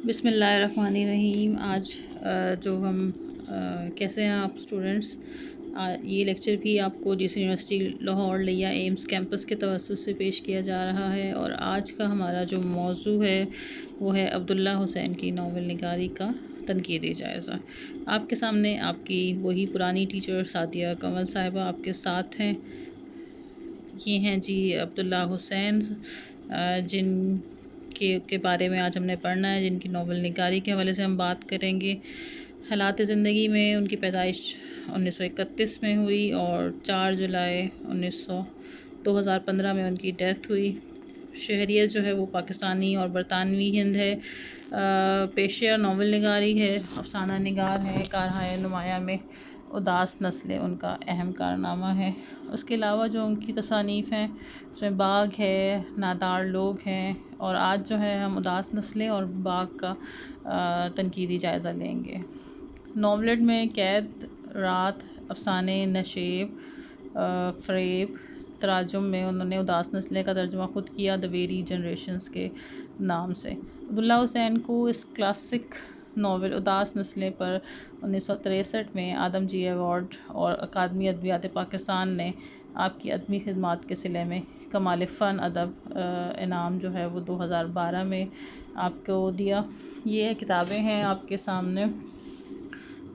बिस्मिल्लाहिर्रहमानिर्रहीम। आज जो हम कैसे हैं आप स्टूडेंट्स, ये लेक्चर भी आपको जिस यूनिवर्सिटी लाहौर लिया एम्स कैंपस के तवज्जुह से पेश किया जा रहा है। और आज का हमारा जो मौजू है वो है अब्दुल्ला हुसैन की नावल निगारी का तनकीदी जायज़ा। आपके सामने आपकी वही पुरानी टीचर सादिया कमल साहिबा आपके साथ हैं। ये हैं जी अब्दुल्ला हुसैन, जिन के बारे में आज हमने पढ़ना है, जिनकी नावल निगारी के हवाले से हम बात करेंगे। हालात ज़िंदगी में उनकी पैदाइश 1931 में हुई और 4 जुलाई 2015 में उनकी डेथ हुई। शहरियत जो है वो पाकिस्तानी और बरतानवी हिंद है। पेशा नावल निगारी है, अफसाना निगार है। कारहाय नुमाया में उदास नस्लें उनका अहम कारनामा है। उसके अलावा जो उनकी तसानीफ़ हैं उसमें बाग है, नादार लोग हैं। और आज जो है हम उदास नस्लें और बाग का तनकीदी जायज़ा लेंगे। नावलेट में कैद, रात, अफसाने, नशेब, फ़रेब, तराजुम में उन्होंने उदास नस्लें का तर्जुमा ख़ुद किया द वेरी जनरेशंस के नाम से। अब्दुल्ला हुसैन को इस क्लासिक नावल उदास नस्लें पर 1963 में आदम जी अवार्ड और अकादमी अदबियात पाकिस्तान ने आपकी अदबी खिदमात के सिले में कमाल फ़न अदब इनाम जो है वो 2012 में आपको दिया। ये किताबें हैं आपके सामने,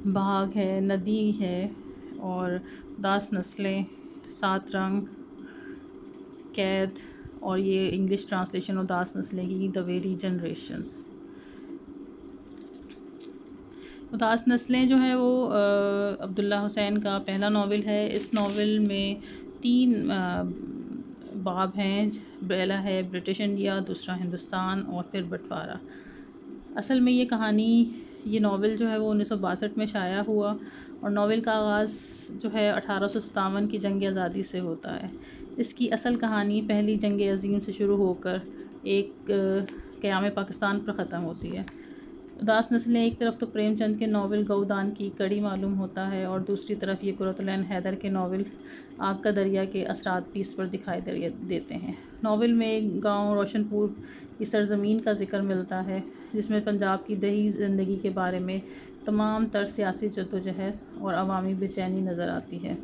बाग है, नदी है और उदास नस्लें, 7 रंग, कैद और ये इंग्लिश ट्रांसलेशन उदास नस्लें की द वेरी जनरेशंस। उदास नस्लें जो है वो अब्दुल्ला हुसैन का पहला नावल है। इस नावल में 3 बाब हैं। पहला है ब्रिटिश इंडिया, दूसरा हिंदुस्तान और फिर बंटवारा। असल में ये कहानी, ये नावल जो है वो 1962 में शाया हुआ और नावल का आगाज़ जो है 1857 की जंग आज़ादी से होता है। इसकी असल कहानी पहली जंग अज़ीम से शुरू होकर एक क़याम पाकिस्तान पर ख़त्म होती है। उदास नस्लें एक तरफ तो प्रेमचंद के नावल गौदान की कड़ी मालूम होता है और दूसरी तरफ ये कुरतुल-ऐन हैदर के नावल आग का दरिया के असरात भी इस पर दिखाई देते हैं। नावल में गांव रोशनपुर की सरज़मीन का ज़िक्र मिलता है, जिसमें पंजाब की दही ज़िंदगी के बारे में तमाम तर सियासी जद्दोजहद और अवामी बेचैनी नज़र आती है।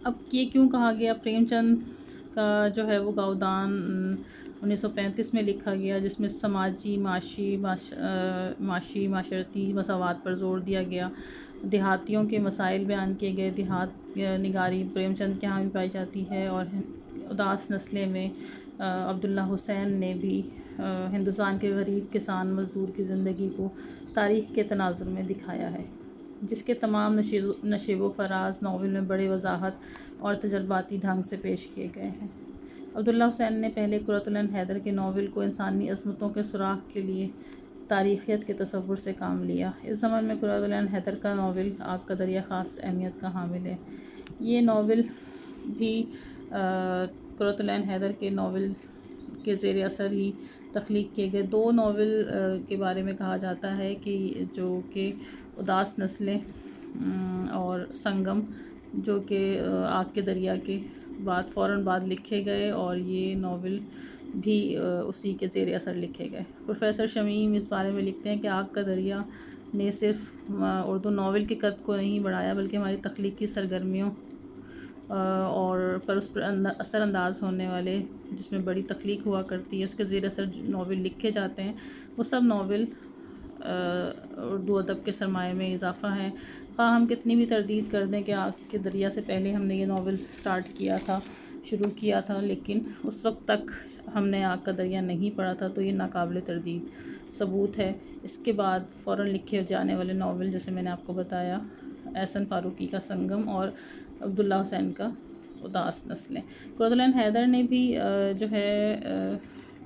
अब ये क्यों कहा गया प्रेमचंद का जो है वो गौदान 1935 में लिखा गया, जिसमें समाजी माशरती मसावात पर ज़ोर दिया गया। देहातियों के मसाइल बयान किए गए। देहात निगारी प्रेमचंद के यहाँ भी पाई जाती है और उदास नस्लें में अब्दुल्ला हुसैन ने भी हिंदुस्तान के गरीब किसान मज़दूर की ज़िंदगी को तारीख़ के तनाज़ुर में दिखाया है, जिसके तमाम नशेब व फराज नावल में बड़े वजाहत और तजर्बाती ढंग से पेश किए गए हैं। अब्दुल्ला हुसैन ने पहले कुरतुल-ऐन हैदर के नावल को इंसानी अज़मतों के सुराग के लिए तारीख़ियत के तसव्वुर से काम लिया। इस ज़मन में कुरतुल-ऐन हैदर का नावल आग का दरिया ख़ास अहमियत का हामिल है। ये नावल भी कुरतुल-ऐन हैदर के नावल के ज़ेर असर ही तख्लीक़ किए गए 2 नावल के बारे में कहा जाता है कि जो कि उदास नस्लें और संगम, जो कि आग के दरिया के फ़ौरन बाद लिखे गए और ये नावल भी उसी के ज़ेर असर लिखे गए। प्रोफेसर शमीम इस बारे में लिखते हैं कि आग का दरिया ने सिर्फ़ उर्दू नावल के कद को नहीं बढ़ाया, बल्कि हमारी तख्लीक़ी सरगर्मियों और पर उस पर असरअंदाज़ होने वाले, जिसमें बड़ी तख्लीक़ हुआ करती है, उसके ज़ेर असर नावल लिखे जाते हैं, वो सब नावल उर्दू अदब के सरमाए में इजाफ़ा है। ख़ाह हम कितनी भी तरदीद कर दें कि आग के दरिया से पहले हमने ये नावल शुरू किया था, लेकिन उस वक्त तक हमने आग का दरिया नहीं पढ़ा था, तो ये नाकाबिल तरदीद सबूत है। इसके बाद फ़ौरन लिखे जाने वाले नावल, जैसे मैंने आपको बताया, एहसन फ़ारूकी का संगम और अब्दुल्ला हुसैन का उदास नस्लें। कुरतुल-ऐन हैदर ने भी जो है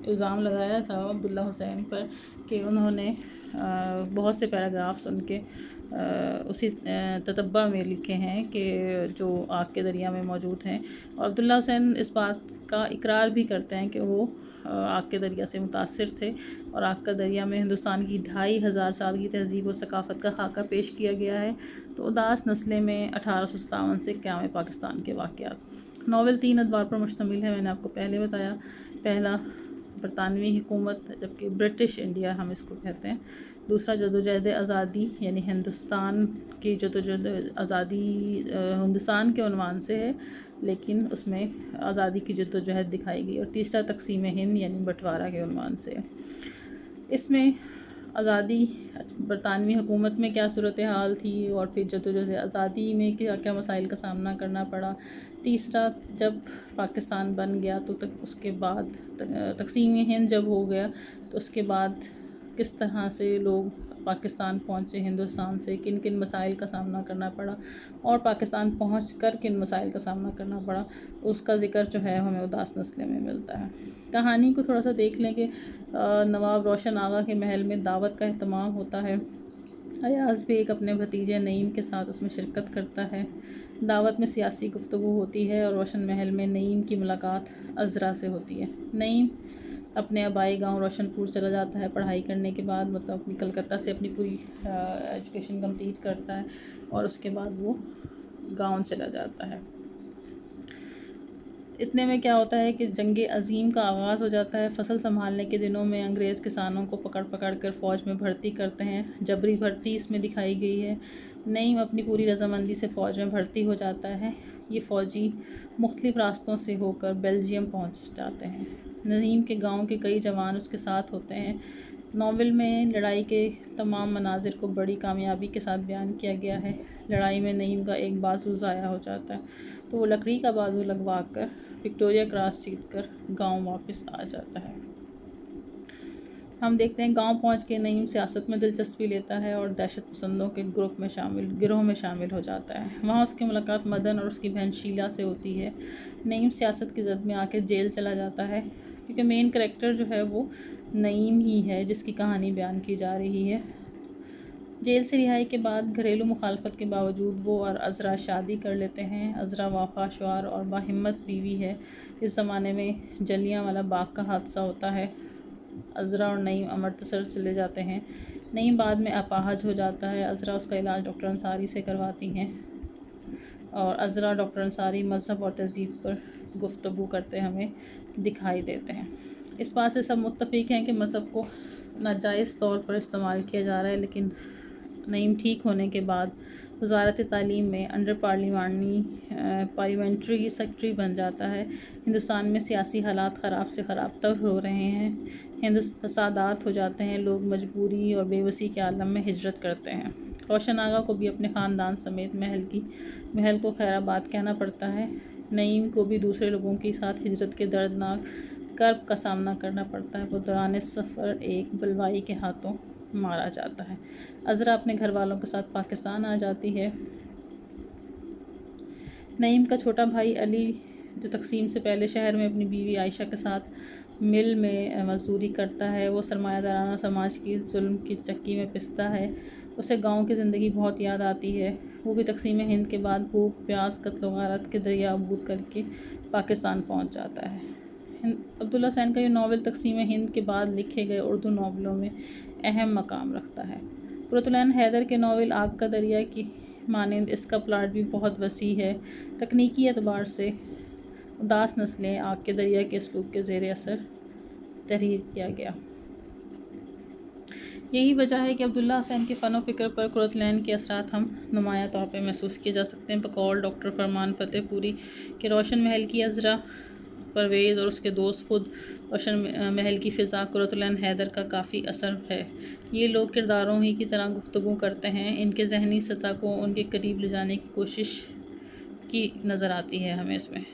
इल्ज़ाम लगाया था अब्दुल्ला हुसैन पर कि उन्होंने बहुत से पैराग्राफ्स उनके उसी ततब्बा में लिखे हैं कि जो आग के दरिया में मौजूद हैं। और अब्दुल्ला हुसैन इस बात का इकरार भी करते हैं कि वो आग के दरिया से मुतासिर थे और आग का दरिया में हिंदुस्तान की 2500 साल की तहज़ीब और सकाफ़त का खाका पेश किया गया है। तो उदास नस्लें में 1857 से क़याम पाकिस्तान के वाक़यात। नावल 3 अदवार पर मुश्तमिल है, मैंने आपको पहले बताया। पहला बरतानवी हुकूमत, जबकि ब्रिटिश इंडिया हम इसको कहते हैं। दूसरा जदोजहद आज़ादी, यानी हिंदुस्तान की जदोजहद आज़ादी हिंदुस्तान के उन्वान से है, लेकिन उसमें आज़ादी की जद्दोजहद दिखाई गई। और तीसरा तकसीम हिंद, यानी बंटवारा के उन्वान से है। इसमें आज़ादी बरतानवी हुकूमत में क्या सूरत हाल थी, और फिर जदोजहद आज़ादी में क्या क्या मसाइल का सामना करना पड़ा। तीसरा, जब पाकिस्तान बन गया तो उसके बाद तकसीम हिंद जब हो गया तो उसके बाद किस तरह से लोग पाकिस्तान पहुँचे हिंदुस्तान से, किन किन मसाइल का सामना करना पड़ा, और पाकिस्तान पहुंचकर किन मसाइल का सामना करना पड़ा, उसका ज़िक्र जो है हमें उदास नस्लें में मिलता है। कहानी को थोड़ा सा देख लें कि नवाब रोशन आगा के महल में दावत का अहतमाम होता है। अयाज़ बेग अपने भतीजे नईम के साथ उसमें शिरकत करता है। दावत में सियासी गुफ्तगू होती है और रोशन महल में नईम की मुलाकात अज़रा से होती है। नईम अपने आबाई गांव रोशनपुर चला जाता है पढ़ाई करने के बाद, मतलब अपनी कलकत्ता से अपनी पूरी एजुकेशन कंप्लीट करता है और उसके बाद वो गांव चला जाता है। इतने में क्या होता है कि जंग अज़ीम का आगाज़ हो जाता है। फसल संभालने के दिनों में अंग्रेज़ किसानों को पकड़ पकड़ कर फ़ौज में भर्ती करते हैं। जबरी भर्ती इसमें दिखाई गई है। नईम अपनी पूरी रजामंदी से फ़ौज में भर्ती हो जाता है। ये फ़ौजी मुख्तलिफ़ रास्तों से होकर बेल्जियम पहुंच जाते हैं। नईम के गांव के कई जवान उसके साथ होते हैं। नावल में लड़ाई के तमाम मनाजिर को बड़ी कामयाबी के साथ बयान किया गया है। लड़ाई में नईम का एक बाजू ज़ाया हो जाता है तो वो लकड़ी का बाजू लगवा कर विक्टोरिया क्रॉस जीत कर गाँव वापस आ जाता है। हम देखते हैं गांव पहुंच के नईम सियासत में दिलचस्पी लेता है और दहशत पसंदों के गिरोह में शामिल हो जाता है। वहां उसकी मुलाकात मदन और उसकी बहन शीला से होती है। नईम सियासत की जद में आकर जेल चला जाता है, क्योंकि मेन कैरेक्टर जो है वो नईम ही है जिसकी कहानी बयान की जा रही है। जेल से रिहाई के बाद घरेलू मुखालफत के बावजूद वो और अज़रा शादी कर लेते हैं। अज़रा वफ़ाशवार और बाहिम्मत बीवी है। इस ज़माने में जलियांवाला बाग का हादसा होता है। अज़रा और नईम अमृतसर चले जाते हैं। नईम बाद में अपाहज हो जाता है। अज़रा उसका इलाज डॉक्टर अंसारी से करवाती हैं और अज़रा डॉक्टर अंसारी मज़हब और तहज़ीब पर गुफ्तगू करते हमें दिखाई देते हैं। इस बात से सब मुत्तफ़िक़ हैं कि मज़हब को नाजायज़ तौर पर इस्तेमाल किया जा रहा है, लेकिन नईम ठीक होने के बाद वज़ारत तालीम में अंडर पार्लियामेंट्री सेक्रेटरी बन जाता है। हिंदुस्तान में सियासी हालात ख़राब से ख़राब तब हो रहे हैं। फसादात हो जाते हैं। लोग मजबूरी और बेबसी के आलम में हिजरत करते हैं। रोशन आगा को भी अपने ख़ानदान समेत महल को खैराबाद कहना पड़ता है। नईम को भी दूसरे लोगों के साथ हिजरत के दर्दनाक कर्ब का सामना करना पड़ता है। वो दौरान सफ़र एक बलवाई के हाथों मारा जाता है। अज़रा अपने घर वालों के साथ पाकिस्तान आ जाती है। नईम का छोटा भाई अली, जो तकसीम से पहले शहर में अपनी बीवी आयशा के साथ मिल में मजदूरी करता है, वो सरमायादाराना समाज की जुल्म की चक्की में पिसता है। उसे गांव की ज़िंदगी बहुत याद आती है। वो भी तकसीम हिंद के बाद भूख प्यास कत्ल गारत के दरिया अबूर करके पाकिस्तान पहुंच जाता है। अब्दुल्ला हुसैन का ये नावल तकसीम हिंद के बाद लिखे गए उर्दू नावलों में अहम मकाम रखता है। कुरतुल-ऐन हैदर के नावल आग का दरिया की मानंद इसका प्लाट भी बहुत वसी है। तकनीकी एतबार से उदास नस्लें आग के दरिया के असलूब के ज़ेर असर तहरीर किया गया। यही वजह है कि अब्दुल्ला हुसैन के फ़न व फ़िक्र पर कुरतुल-ऐन के असरात हम नुमाया तौर पर महसूस किए जा सकते हैं। बकौल डॉक्टर फरमान फ़तेहपुरी के रोशन महल की अज़रा, परवेज़ और उसके दोस्त खुद रोशन महल की फ़िज़ा कुरतुल-ऐन हैदर का काफ़ी असर है। ये लोग किरदारों ही की तरह गुफ्तगू करते हैं। इनके जहनी सतह को उनके करीब ले जाने की कोशिश की नज़र आती है हमें इसमें।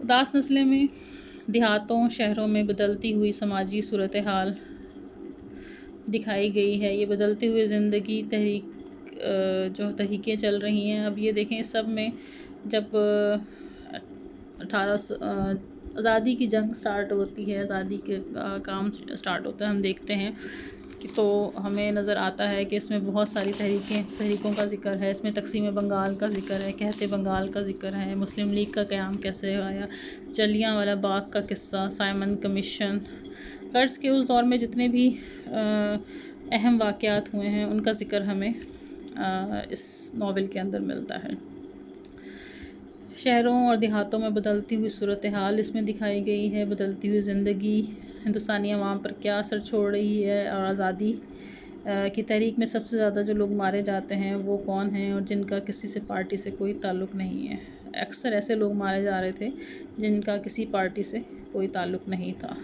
उदास नस्लें में देहातों शहरों में बदलती हुई समाजी सूरत हाल दिखाई गई है। ये बदलते हुए ज़िंदगी जो तहरीकें चल रही हैं, अब ये देखें इस सब में जब 1800 आज़ादी की जंग स्टार्ट होती है, आज़ादी के काम स्टार्ट होता है, हम देखते हैं कि तो हमें नज़र आता है कि इसमें बहुत सारी तहरीकों का ज़िक्र है। इसमें तकसीम बंगाल का ज़िक्र है, कहते बंगाल का ज़िक्र है, मुस्लिम लीग का क़याम कैसे आया, जलियांवाला बाग का किस्सा, साइमन कमीशन, कर्ज़ के उस दौर में जितने भी अहम वाक़यात हुए हैं उनका ज़िक्र हमें इस नावल के अंदर मिलता है। शहरों और देहातों में बदलती हुई सूरत हाल इसमें दिखाई गई है। बदलती हुई ज़िंदगी हिंदुस्तानी अवाम पर क्या असर छोड़ रही है, और आज़ादी की तहरीक में सबसे ज़्यादा जो लोग मारे जाते हैं वो कौन हैं, और जिनका किसी से पार्टी से कोई ताल्लुक़ नहीं है। अक्सर ऐसे लोग मारे जा रहे थे जिनका किसी पार्टी से कोई ताल्लुक़ नहीं था।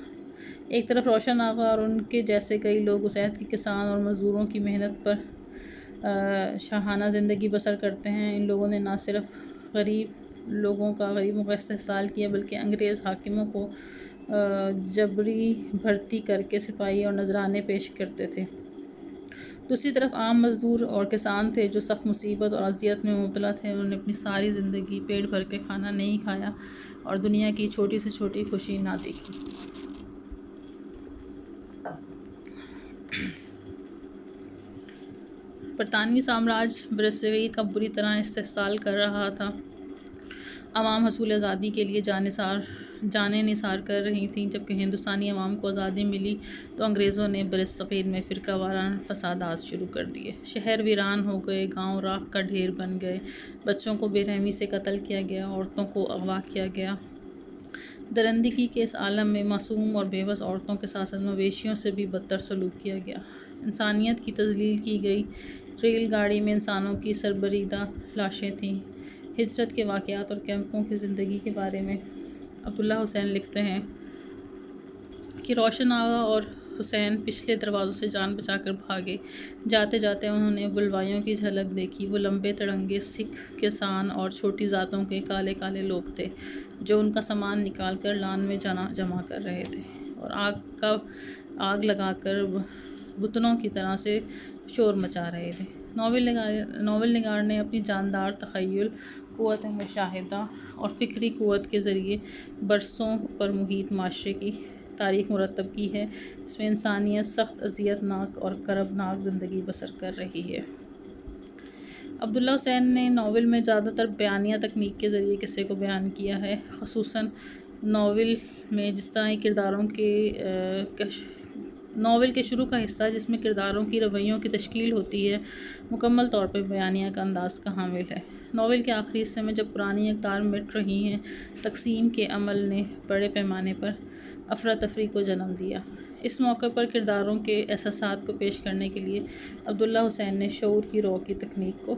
एक तरफ रोशन आगा और उनके जैसे कई लोग उसैद के किसान और मज़दूरों की मेहनत पर शाहाना ज़िंदगी बसर करते हैं। इन लोगों ने ना सिर्फ गरीबों का इस्तेहसाल किया, बल्कि अंग्रेज़ हाकिमों को जबरी भर्ती करके सिपाही और नजराने पेश करते थे। दूसरी तरफ आम मज़दूर और किसान थे जो सख्त मुसीबत और अजियत में मुब्तला थे। उन्होंने अपनी सारी ज़िंदगी पेट भर के खाना नहीं खाया और दुनिया की छोटी से छोटी खुशी ना देखी। बरतानवी साम्राज्य बरसग़ीर का बुरी तरह इस्तेहसाल कर रहा था। अवाम हसूल आज़ादी के लिए जाने निसार कर रही थी। जबकि हिंदुस्तानी अवाम को आज़ादी मिली तो अंग्रेज़ों ने बरसग़ीर में फ़िरका वाराना फसादात शुरू कर दिए। शहर वीरान हो गए, गांव राख का ढेर बन गए, बच्चों को बेरहमी से कत्ल किया गया, औरतों को अगवा किया गया। दरिंदगी के इस आलम में मासूम और बेबस औरतों के साथ मवेशियों से भी बदतर सलूक किया गया। इंसानियत की तज़लील की गई। रेलगाड़ी में इंसानों की सरबरीदा लाशें थीं। हिजरत के वाक़यात और कैंपों की ज़िंदगी के बारे में अब्दुल्ला हुसैन लिखते हैं कि रोशन आगा और हुसैन पिछले दरवाज़ों से जान बचाकर भागे। जाते जाते उन्होंने बुलवाइयों की झलक देखी। वो लंबे तड़ंगे सिख, किसान और छोटी ज़ातों के काले काले लोग थे जो उनका सामान निकाल कर लान में जमा कर रहे थे और आग लगाकर बुतनों की तरह से शोर मचा रहे थे। नावल निगार ने अपनी जानदार तख़य्युल, क़ुव्वत मुशाहिदा और फ़िक्री क़ुव्वत के ज़रिए बरसों पर मुहीत माशरे की तारीख़ मुरतब की है, जिसमें इंसानियत सख्त अज़ियतनाक और करबनाक ज़िंदगी बसर कर रही है। अब्दुल्ला हुसैन ने नावल में ज़्यादातर बयानिया तकनीक के ज़रिए किस्से को बयान किया है। ख़ुसूसन नावल में जिस तरह किरदारों के नावल के शुरू का हिस्सा जिसमें किरदारों की रवैयों की तश्कील होती है, मुकम्मल तौर पर बयानिया का अंदाज़ का हामिल है। नावल के आखिरी हिस्से में जब पुरानी अक़दार मिट रही हैं, तकसीम के अमल ने बड़े पैमाने पर अफरा तफरी को जन्म दिया। इस मौके पर किरदारों के एहसासात को पेश करने के लिए अब्दुल्ला हुसैन ने शऊर की रौ की तकनीक को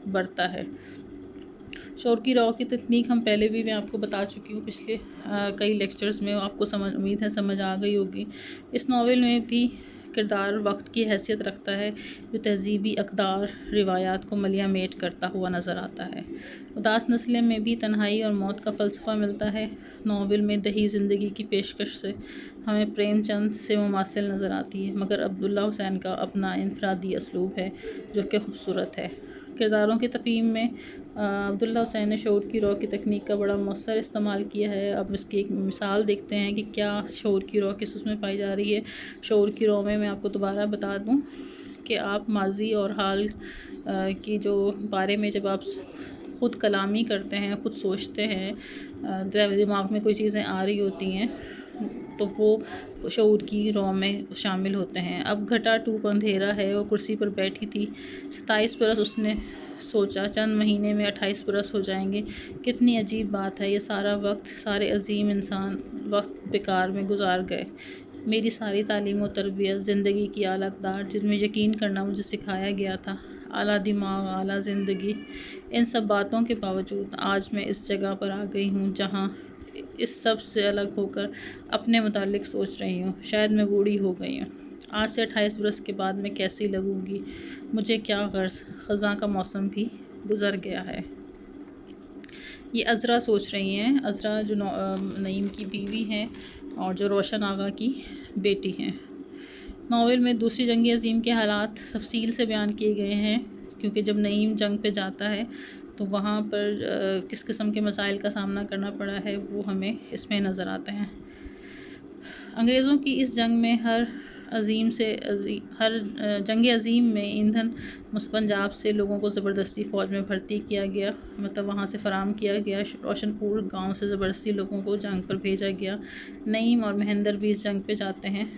बरता है। शऊर की रौ की तकनीक हम पहले भी मैं आपको बता चुकी हूँ पिछले कई लेक्चर्स में, आपको उम्मीद है समझ आ गई होगी। इस नावल में भी किरदार वक्त की हैसियत रखता है जो तहज़ीबी अक़दार रिवायात को मलिया मेट करता हुआ नज़र आता है। उदास नस्लें में भी तन्हाई और मौत का फ़लसफ़ा मिलता है। नावल में दही ज़िंदगी की पेशकश से हमें प्रेमचंद से मुमासिल नज़र आती है, मगर अब्दुल्ला हुसैन का अपना इनफरादी असलूब है जो कि खूबसूरत है। किरदारों की तफ़हीम में अब्दुल्ला हुसैन ने शऊर की रौ की तकनीक का बड़ा मौसर इस्तेमाल किया है। अब इसकी एक मिसाल देखते हैं कि क्या शऊर की रौ किस उसमें पाई जा रही है। शऊर की रौ में मैं आपको दोबारा बता दूं कि आप माजी और हाल की जो बारे में जब आप ख़ुद कलामी करते हैं, ख़ुद सोचते हैं, दिमाग में कोई चीज़ें आ रही होती हैं तो वो शऊर की रौ में शामिल होते हैं। अब घटा टूप अंधेरा है, वो कुर्सी पर बैठी थी। 27 बरस उसने सोचा, चंद महीने में 28 बरस हो जाएंगे। कितनी अजीब बात है, ये सारा वक्त, सारे अजीम इंसान वक्त बेकार में गुजार गए। मेरी सारी तालीम और तरबियत, ज़िंदगी की आला अक़दार जिनमें यकीन करना मुझे सिखाया गया था, आला दिमाग, आला ज़िंदगी, इन सब बातों के बावजूद आज मैं इस जगह पर आ गई हूँ जहाँ इस सब से अलग होकर अपने मुतालिक सोच रही हूँ। शायद मैं बूढ़ी हो गई हूँ। आज से 28 बरस के बाद मैं कैसी लगूँगी, मुझे क्या गर्ज़, ख़ज़ां का मौसम भी गुज़र गया है। ये अज़रा सोच रही हैं। अज़रा जो नईम की बीवी हैं और जो रोशन आगा की बेटी हैं। नावल में दूसरी जंग अज़ीम के हालात तफसील से बयान किए गए हैं, क्योंकि जब नईम जंग पे जाता है तो वहाँ पर किस किस्म के मसाइल का सामना करना पड़ा है वो हमें इसमें नज़र आते हैं। अंग्रेज़ों की इस जंग में हर जंग अज़ीम में ईंधन पंजाब से लोगों को ज़बरदस्ती फ़ौज में भर्ती किया गया, मतलब वहाँ से फ़राम किया गया। रोशनपुर गांव से ज़बरदस्ती लोगों को जंग पर भेजा गया। नईम और महेंद्र भी इस जंग पे जाते हैं।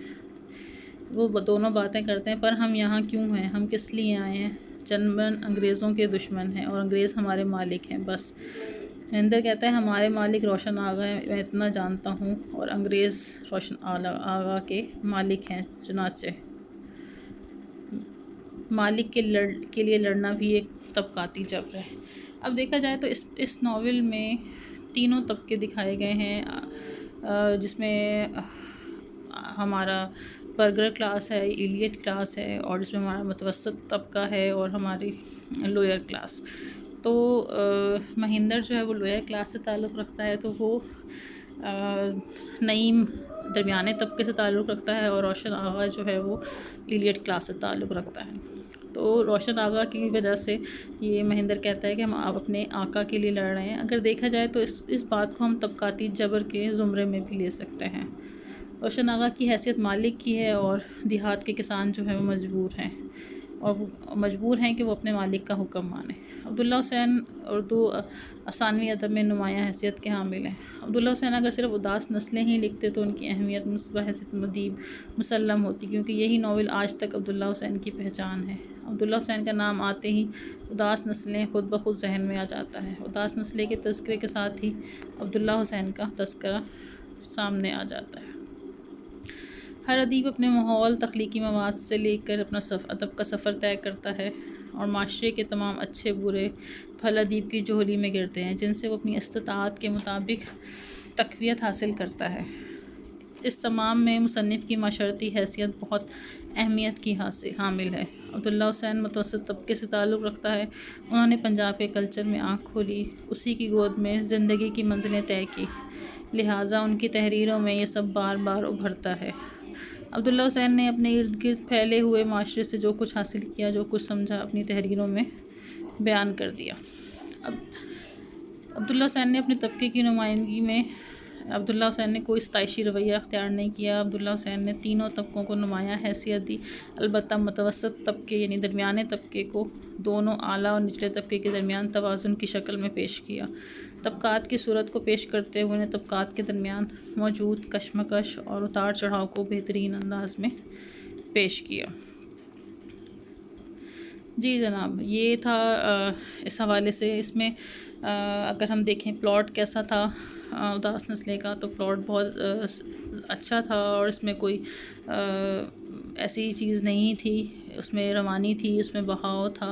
वो दोनों बातें करते हैं, पर हम यहाँ क्यों हैं, हम किस लिए आए हैं। जनमन अंग्रेज़ों के दुश्मन हैं और अंग्रेज़ हमारे मालिक हैं। बस महिंदर कहता है हमारे मालिक रोशन आगा हैं, मैं इतना जानता हूँ, और अंग्रेज़ रोशन आगा के मालिक हैं, चुनाचे मालिक के लिए लड़ना भी एक तबकाती जबर है। अब देखा जाए तो इस नावल में तीनों तबके दिखाए गए हैं, जिसमें हमारा बर्गर क्लास है, इलियट क्लास है, और जिसमें हमारा मुतवसत तबका है और हमारी लोअर क्लास। तो महिंदर जो है वो लोअर क्लास से ताल्लुक़ रखता है, तो वो नईम दरमियाने तबके से ताल्लुक़ रखता है, और रोशन आगा जो है वो इलियट क्लास से ताल्लुक़ रखता है। तो रोशन आगा की वजह से ये महिंदर कहता है कि हम आप अपने आका के लिए लड़ रहे हैं। अगर देखा जाए तो इस बात को हम तबकाती जबर के ज़ुमरे में भी ले सकते हैं। रोशन आगा की हैसियत मालिक की है, और देहात के किसान जो है वो मजबूर हैं, और वो मजबूर हैं कि वो अपने मालिक का हुक्म माने। अब्दुल्ला हुसैन उर्दू असानवी अदब में नुमायाँ हैसियत के हामिल हैं। अब्दुल्ला हुसैन अगर सिर्फ उदास नस्लें ही लिखते तो उनकी अहमियत हैसियत मदीब मुसल्लम होती, क्योंकि यही नावल आज तक अब्दुल्ला हुसैन की पहचान है। अब्दुल्ला हुसैन का नाम आते ही उदास नस्लें खुद ब खुद जहन में आ जाता है। उदास नस्लें के तज़किरे के साथ ही अब्दुल्ला हुसैन का तज़किरा सामने आ जाता है। हर अदीब अपने माहौल, तख्लीकी मवाद से लेकर अपना अदब का सफ़र तय करता है, और माशरे के तमाम अच्छे बुरे फल अदीब की झोली में गिरते हैं, जिनसे वो अपनी इस्तिताअत के मुताबिक तक़वियत हासिल करता है। इस तमाम में मुसन्निफ़ की माशरती हैसियत बहुत अहमियत की हामिल है। अब्दुल्ला हुसैन मुतवस्सित तबके से ताल्लुक़ रखता है। उन्होंने पंजाब के कल्चर में आँख खोली, उसी की गोद में ज़िंदगी की मंजिलें तय की, लिहाजा उनकी तहरीरों में ये सब बार बार उभरता है। अब्दुल्ला हुसैन ने अपने इर्द गिर्द फैले हुए माशरे से जो कुछ हासिल किया, जो कुछ समझा, अपनी तहरीरों में बयान कर दिया। अब अब्दुल्ला हुसैन ने अपने तबके की नुमाइंदगी में अब्दुल्ला हुसैन ने कोई सताइशी रवैया अख्तियार नहीं किया। अब्दुल्ला हुसैन ने तीनों तबकों को नुमायाँ हैसियत दी, अलबत्ता मुतवसत तबके यानी दरमियाने तबके को दोनों आला और निचले तबके के दरमियान तवाज़ुन की शक्ल में पेश किया। तबकात की सूरत को पेश करते हुए उन्हें तबकात के दरमियान मौजूद कशमकश और उतार चढ़ाव को बेहतरीन अंदाज में पेश किया। जी जनाब, ये था इस हवाले से। इसमें अगर हम देखें प्लॉट कैसा था उदास नस्लें का, तो प्लॉट बहुत अच्छा था, और इसमें कोई ऐसी चीज़ नहीं थी, उसमें रवानी थी, उसमें बहाव था,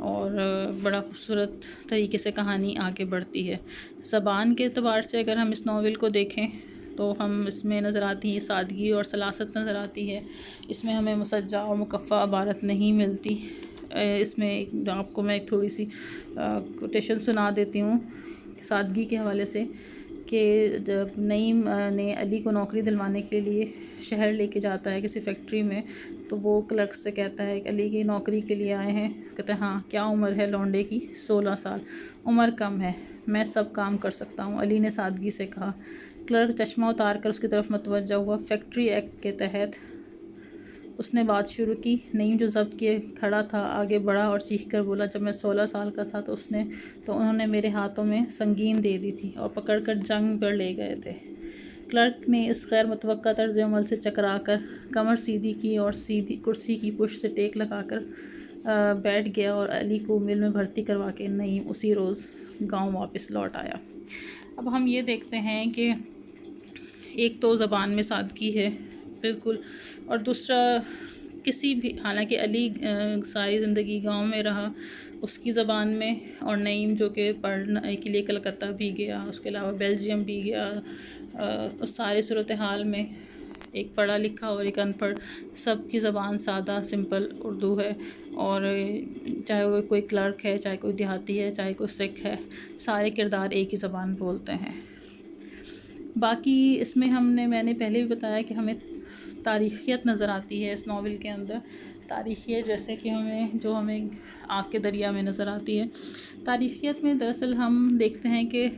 और बड़ा खूबसूरत तरीके से कहानी आगे बढ़ती है। ज़बान के एतबार से अगर हम इस नावल को देखें तो हम इसमें नज़र आती है सादगी और सलासत नज़र आती है। इसमें हमें मुसज्जा और मुकफ़ा इबारत नहीं मिलती। इसमें आपको मैं एक थोड़ी सी कोटेशन सुना देती हूँ सादगी के हवाले से, कि जब नईम ने अली को नौकरी दिलवाने के लिए शहर लेके जाता है किसी फैक्ट्री में, तो वो क्लर्क से कहता है कि अली की नौकरी के लिए आए हैं। कहते हैं हाँ, क्या उम्र है लौंडे की? 16 साल। उम्र कम है, मैं सब काम कर सकता हूँ, अली ने सादगी से कहा। क्लर्क चश्मा उतार कर उसकी तरफ मुतवज्जा हुआ। फैक्ट्री एक्ट के तहत उसने बात शुरू की। नईम जो ज़ब्त किए खड़ा था आगे बढ़ा और चीख कर बोला, जब मैं 16 साल का था तो उन्होंने मेरे हाथों में संगीन दे दी थी और पकड़कर जंग पर ले गए थे। क्लर्क ने इस गैर मुतवक्का तर्ज अमल से चकरा कर कमर सीधी की और सीधी कुर्सी की पुश्त से टेक लगाकर बैठ गया, और अली को मिल में भर्ती करवा के नईम उसी रोज़ गाँव वापस लौट आया। अब हम ये देखते हैं कि एक तो ज़बान में सादगी है बिल्कुल, और दूसरा किसी भी, हालांकि अली सारी ज़िंदगी गांव में रहा उसकी ज़बान में, और नईम जो कि पढ़ने के लिए कलकत्ता भी गया, उसके अलावा बेल्जियम भी गया, उस सारी सूरत हाल में एक पढ़ा लिखा और एक अनपढ़, सब की ज़बान सादा सिंपल उर्दू है। और चाहे वो कोई क्लर्क है, चाहे कोई देहाती है, चाहे कोई सिख है, सारे किरदार एक ही ज़बान बोलते हैं। बाकी इसमें मैंने पहले भी बताया कि हमें तारीख़ियत नज़र आती है इस नावल के अंदर। तारीख़ियत जैसे कि हमें आग के दरिया में नज़र आती है। तारीख़ियत में दरअसल हम देखते हैं कि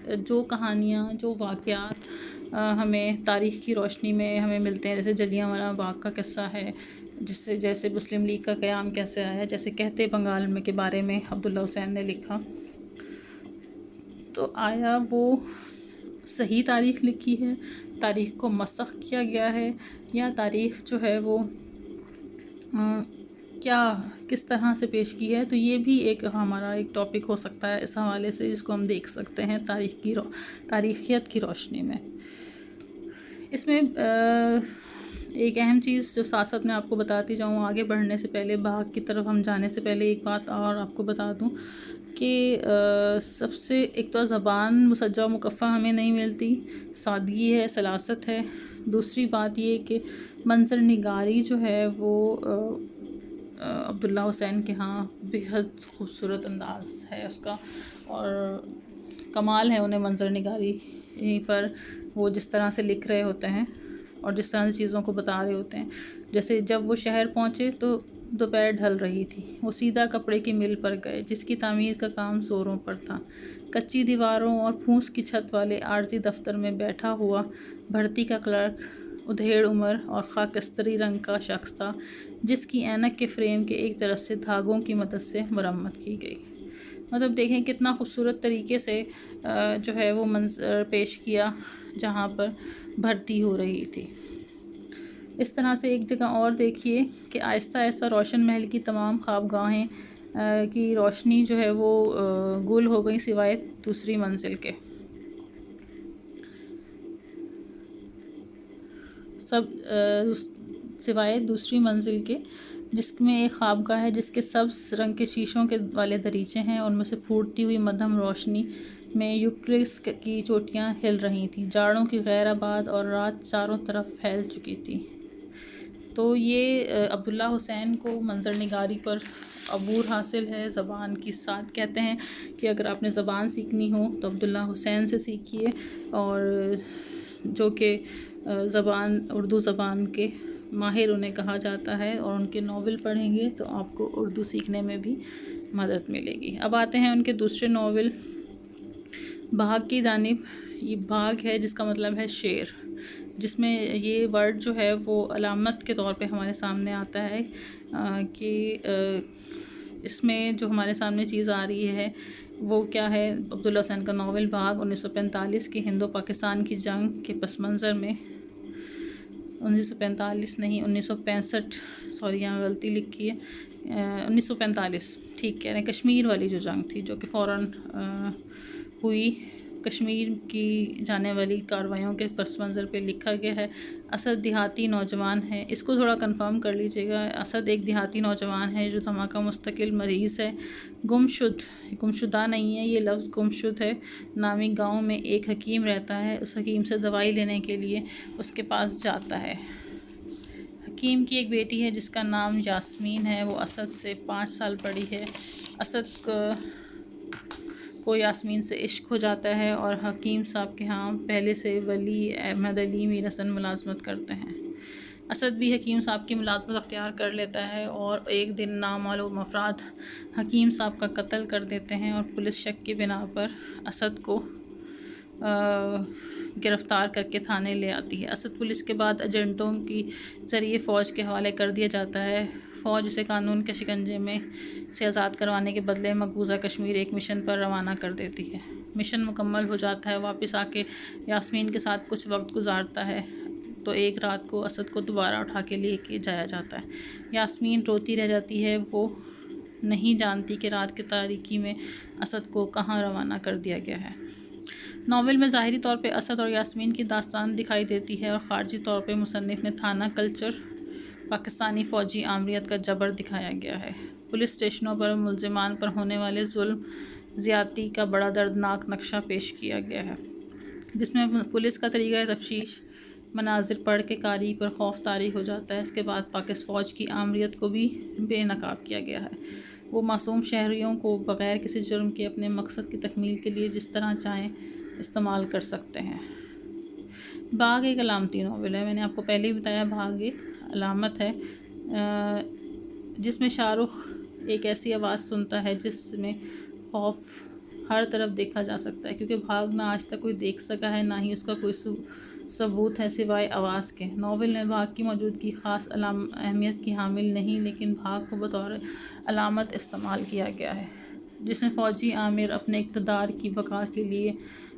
जो कहानियाँ, जो वाक़यात हमें तारीख़ की रोशनी में हमें मिलते हैं, जैसे जलियांवाला बाग का किस्सा है, जैसे मुस्लिम लीग का क़याम कैसे आया, जैसे कहते बंगाल में के बारे में अब्दुल्ला हुसैन ने लिखा, तो आया वो सही तारीख़ लिखी है, तारीख़ को मसख़ किया गया है, या तारीख़ जो है वो क्या किस तरह से पेश की है। तो ये भी एक हमारा एक टॉपिक हो सकता है इस हवाले से, जिसको हम देख सकते हैं तारीखियत की रोशनी में। इसमें एक अहम चीज़ जो साथ साथ मैं आपको बताती जाऊँ आगे बढ़ने से पहले, भाग की तरफ हम जाने से पहले, एक बात और आपको बता दूँ कि सबसे एक तो ज़बान मुसज्जा मुकफ़ा हमें नहीं मिलती, सादगी है, सलासत है। दूसरी बात ये कि मंज़र निगारी जो है वो अब्दुल्ला हुसैन के यहाँ बेहद खूबसूरत अंदाज़ है उसका, और कमाल है उन्हें मंज़र निगारी पर वो जिस तरह से लिख रहे होते हैं और जिस तरह से चीज़ों को बता रहे होते हैं। जैसे जब वो शहर पहुँचे तो दोपहर ढल रही थी, वो सीधा कपड़े की मिल पर गए जिसकी तामीर का काम ज़ोरों पर था। कच्ची दीवारों और फूस की छत वाले आर्जी दफ्तर में बैठा हुआ भर्ती का क्लर्क उधेड़ उम्र और खाकस्तरी रंग का शख्स था, जिसकी ऐनक के फ्रेम के एक तरफ से धागों की मदद से मरम्मत की गई। मतलब देखें कितना खूबसूरत तरीके से जो है वो मंजर पेश किया जहाँ पर भर्ती हो रही थी। इस तरह से एक जगह और देखिए कि आहिस्ता आहिस्ता रोशन महल की तमाम ख्वाबगाहें की रोशनी जो है वो गुल हो गई सिवाय दूसरी मंजिल के। सिवाय दूसरी मंजिल के, जिसमें एक ख्वाबगाह है जिसके सब्ज़ रंग के शीशों के वाले दरीचे हैं, उनमें से फूटती हुई मध्यम रोशनी में यूक्लिस की चोटियां हिल रही थीं। जाड़ों की गैराबाद और रात चारों तरफ फैल चुकी थी। तो ये अब्दुल्ला हुसैन को मंज़र निगारी पर अबूर हासिल है ज़बान की। साथ कहते हैं कि अगर आपने ज़बान सीखनी हो तो अब्दुल्ला हुसैन से सीखिए, और जो कि ज़बान उर्दू ज़बान के माहिर उन्हें कहा जाता है, और उनके नावल पढ़ेंगे तो आपको उर्दू सीखने में भी मदद मिलेगी। अब आते हैं उनके दूसरे नावल भाग की जानिब। ये भाग है जिसका मतलब है शेर, जिसमें ये वर्ड जो है वो अलामत के तौर पे हमारे सामने आता है कि इसमें जो हमारे सामने चीज़ आ रही है वो क्या है। अब्दुल्ला हुसैन का नावल भाग 1945 की हिंदो पाकिस्तान की जंग के पस मंज़र में, 1945 नहीं 1965, सॉरी यहाँ गलती लिखी है, 1945 ठीक कह रहे हैं, कश्मीर वाली जो जंग थी जो कि फ़ौरन हुई, कश्मीर की जाने वाली कार्रवाइयों के पस मंज़र पे लिखा गया है। असद देहाती नौजवान है, इसको थोड़ा कंफर्म कर लीजिएगा। असद एक देहाती नौजवान है जो धमाका मुस्तकिल मरीज़ है, गुमशुदा नहीं है, ये लफ्ज़ गुमशुद है। नामी गांव में एक हकीम रहता है, उस हकीम से दवाई लेने के लिए उसके पास जाता है। हकीम की एक बेटी है जिसका नाम यास्मीन है, वो असद से 5 साल बड़ी है। असद को यास्मीन से इश्क हो जाता है और हकीम साहब के यहाँ पहले से वली अहमद अली मीर हसन मुलाजमत करते हैं। असद भी हकीम साहब की मुलाजमत अख्तियार कर लेता है और एक दिन नामालूम अफराद हकीम साहब का कत्ल कर देते हैं, और पुलिस शक की बिना पर असद को गिरफ़्तार करके थाने ले आती है। असद पुलिस के बाद एजेंटों की ज़रिए फ़ौज के हवाले कर दिया जाता है। फ़ौज इसे कानून के शिकंजे में से आज़ाद करवाने के बदले मकबूजा कश्मीर एक मिशन पर रवाना कर देती है। मिशन मुकम्मल हो जाता है, वापस आके यास्मीन के साथ कुछ वक्त गुजारता है, तो एक रात को असद को दोबारा उठा के लेके जाया जाता है। यास्मीन रोती रह जाती है, वो नहीं जानती कि रात की तारीकी में असद को कहाँ रवाना कर दिया गया है। नावल में ज़ाहिरी तौर पे असद और यास्मीन की दास्तान दिखाई देती है, और ख़ारजी तौर पे मुसन्निफ़ ने थाना कल्चर पाकिस्तानी फ़ौजी आमरीत का जबर दिखाया गया है। पुलिस स्टेशनों पर मुल्ज़िमान पर होने वाले जुल्म ज़्यादती का बड़ा दर्दनाक नक्शा पेश किया गया है, जिसमें पुलिस का तरीक़ा तफ्तीश मनाजिर पढ़ के कारी पर खौफ तारी हो जाता है। इसके बाद पाकिस्तान फ़ौज की आमरीत को भी बेनकाब किया गया है। वो मासूम शहरियों को बग़ैर किसी जुर्म के अपने मकसद की तकमील के लिए जिस तरह चाहें इस्तेमाल कर सकते हैं। भाग एक अलामती नावल है, मैंने आपको पहले ही बताया भाग एक अलामत है, जिसमें शाहरुख एक ऐसी आवाज़ सुनता है जिसमें खौफ हर तरफ देखा जा सकता है, क्योंकि भाग ना आज तक कोई देख सका है, ना ही उसका कोई सबूत है सिवाय आवाज़ के। नावल में भाग की मौजूदगी ख़ास अहमियत की हामिल नहीं, लेकिन भाग को बतौर अलामत इस्तेमाल किया गया है, जिसमें फ़ौजी आमिर अपने इक़्तिदार की बका के लिए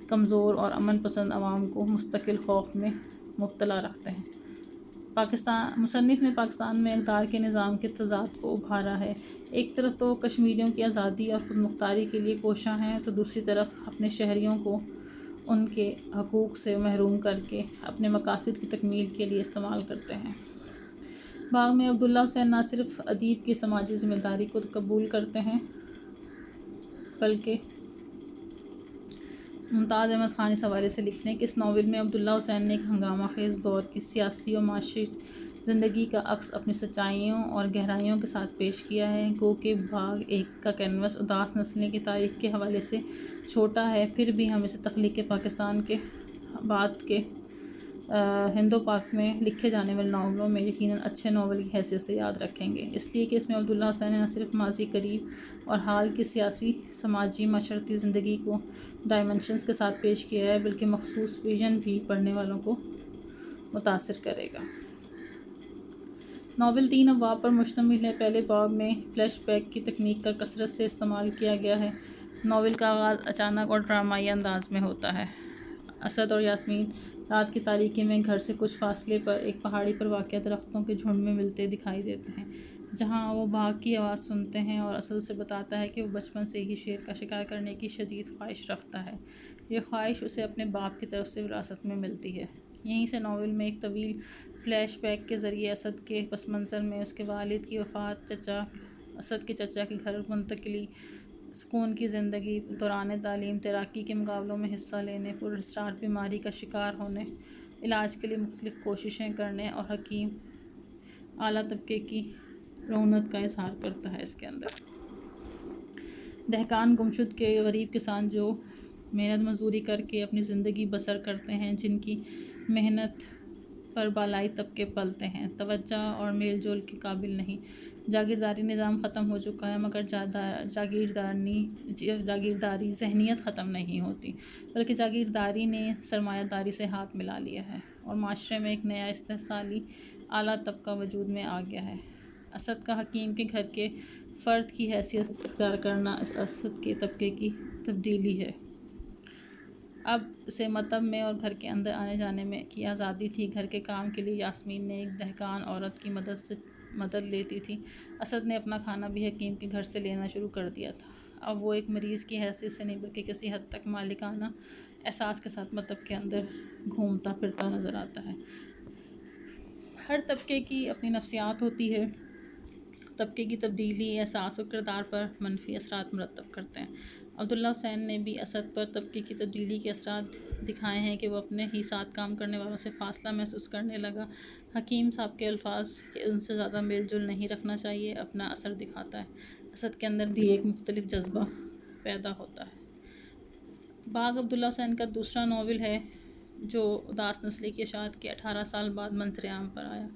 कमज़ोर और अमन पसंद अवाम को मुस्तकिल खौफ में मुब्तला रखते हैं। मुसन्निफ़ ने पाकिस्तान में इक़्तिदार के निज़ाम के तज़ाद को उभारा है। एक तरफ तो कश्मीरियों की आज़ादी और खुदमुख्तारी के लिए कोशां हैं, तो दूसरी तरफ अपने शहरियों को उनके हकूक़ से महरूम करके अपने मकासद की तकमील के लिए इस्तेमाल करते हैं। बाग में अब्दुल्ला हुसैन न सिर्फ़ अदीब की समाजी ज़िम्मेदारी को कबूल करते हैं, बल्कि मुमताज़ अहमद ख़ान इस हवाले से लिखते हैं कि इस नावल में अब्दुल्ला हुसैन ने एक हंगामा खेज़ दौर की सियासी और माशी ज़िंदगी का अक्स अपनी सच्चाइयों और गहराइयों के साथ पेश किया है। गो के बाग एक का कैनवस उदास नस्लें की तारीख़ के हवाले से छोटा है, फिर भी हम इसे तख्लीक़ पाकिस्तान के बाद के हिंदो पाक में लिखे जाने वाले नावलों में यकीनन अच्छे नावल की हैसियत से याद रखेंगे, इसलिए कि इसमें अब्दुल्ला हुसैन ने न सिर्फ माजी करीब और हाल की सियासी, समाजी, माशरती ज़िंदगी को डायमेंशंस के साथ पेश किया है, बल्कि मखसूस विजन भी पढ़ने वालों को मुतासिर करेगा। नावल 3 अबवाब पर मुश्तमिल है। पहले बाब में फ़्लैशबैक की तकनीक का कसरत से इस्तेमाल किया गया है। नावल का आगाज़ अचानक और ड्रामाई अंदाज में होता है। असद और यास्मीन रात की तारीकी में घर से कुछ फासले पर एक पहाड़ी पर वाक़या दरख्तों के झुंड में मिलते दिखाई देते हैं, जहां वो बाघ की आवाज़ सुनते हैं और असद उसे बताता है कि वो बचपन से ही शेर का शिकार करने की शदीद ख्वाहिश रखता है। ये ख्वाहिश उसे अपने बाप की तरफ से विरासत में मिलती है। यहीं से नावल में एक तवील फ़्लैशबैक के ज़रिए असद के पस मंज़र में उसके वालिद की वफ़ात, असद के चचा की घर मुंतकिली, सुकून की ज़िंदगी, दौरान तालीम, तैराकी के मुकाबलों में हिस्सा लेने, पुरस्टार्ट बीमारी का शिकार होने, इलाज के लिए मुख्तलिफ़ कोशिशें करने और हकीम आला तबके की रौनक का इजहार करता है। इसके अंदर दहकान, गुमशुद के गरीब किसान जो मेहनत मजदूरी करके अपनी ज़िंदगी बसर करते हैं, जिनकी मेहनत पर बालाई तबके पलते हैं, तवज्जो और मेल जोल के काबिल नहीं। जागीरदारी निज़ाम ख़त्म हो चुका है, मगर जागीरदारी जहनीत ख़त्म नहीं होती, बल्कि जागीरदारी ने सरमायादारी से हाथ मिला लिया है और माशरे में एक नया इस्तेहसाली आला तबका वजूद में आ गया है। असद का हकीम के घर के फ़र्द की हैसियत इख्तियार करना इस असद के तबके की तब्दीली है। अब से मतब में और घर के अंदर आने जाने में की आज़ादी थी। घर के काम के लिए यास्मीन ने एक दहकान औरत की मदद लेती थी। असद ने अपना खाना भी हकीम के घर से लेना शुरू कर दिया था। अब वो एक मरीज़ की हैसियत से नहीं, बल्कि किसी हद तक मालिकाना एहसास के साथ मतब के अंदर घूमता फिरता नज़र आता है। हर तबके की अपनी नफ्सियात होती है। तबके की तब्दीली एहसास और किरदार पर मनफी असरात मरतब करते हैं। अब्दुल्ला हुसैन ने भी असद पर तबके की तब्दीली के असरात दिखाए हैं कि वह अपने ही साथ काम करने वालों से फ़ासला महसूस करने लगा। हकीम साहब के अल्फाज कि उनसे ज़्यादा मेल जोल नहीं रखना चाहिए अपना असर दिखाता है। असद के अंदर भी एक मुख्तलिफ जज्बा पैदा होता है। बाग अब्दुल्ला हुसैन का दूसरा नावल है जो उदास नस्ली की अशात के 18 साल बाद मंजर आम पर आया।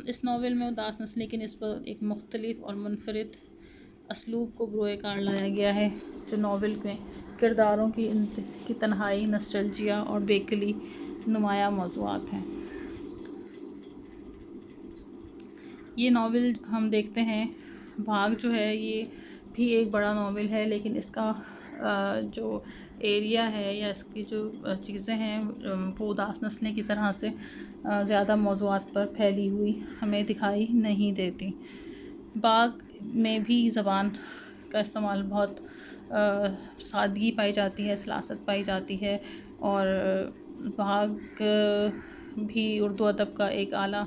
इस नावल में उदास नस्ली की निस्बत एक मुख्तलिफ और मुनफरिद असलूब को बरोए कार लाया गया है, जो नावल में किरदारों की तन्हाई, नॉस्टैल्जिया और बेकली नुमाया मौज़ूआत हैं। ये नावल हम देखते हैं, भाग जो है ये भी एक बड़ा नावल है, लेकिन इसका जो एरिया है या इसकी जो चीज़ें हैं वो उदास नस्लें की तरह से ज़्यादा मौज़ूआत पर फैली हुई हमें दिखाई नहीं देती। बाग में भी ज़बान का इस्तेमाल बहुत सादगी पाई जाती है, सलासत पाई जाती है, और बाग भी उर्दू अदब का एक आला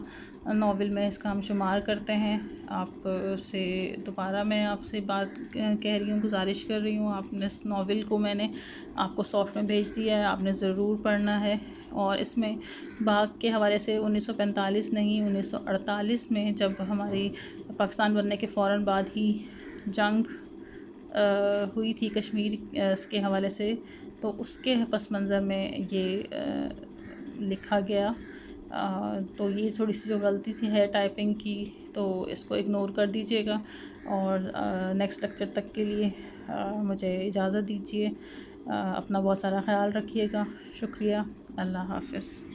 नावल में इसका हम शुमार करते हैं। आपसे दोबारा मैं आपसे बात कह रही हूँ, गुजारिश कर रही हूँ, आपने इस नावल को मैंने आपको सॉफ्ट में भेज दिया है, आपने ज़रूर पढ़ना है। और इसमें बाग के हवाले से 1945 नहीं 1948 में, जब हमारी पाकिस्तान बनने के फ़ौरन बाद ही जंग हुई थी कश्मीर के हवाले से, तो उसके पस मंज़र में ये लिखा गया। तो ये थोड़ी सी जो गलती थी है टाइपिंग की, तो इसको इग्नोर कर दीजिएगा। और नेक्स्ट लेक्चर तक के लिए मुझे इजाज़त दीजिए। अपना बहुत सारा ख्याल रखिएगा। शुक्रिया। अल्लाह हाफ़िज़।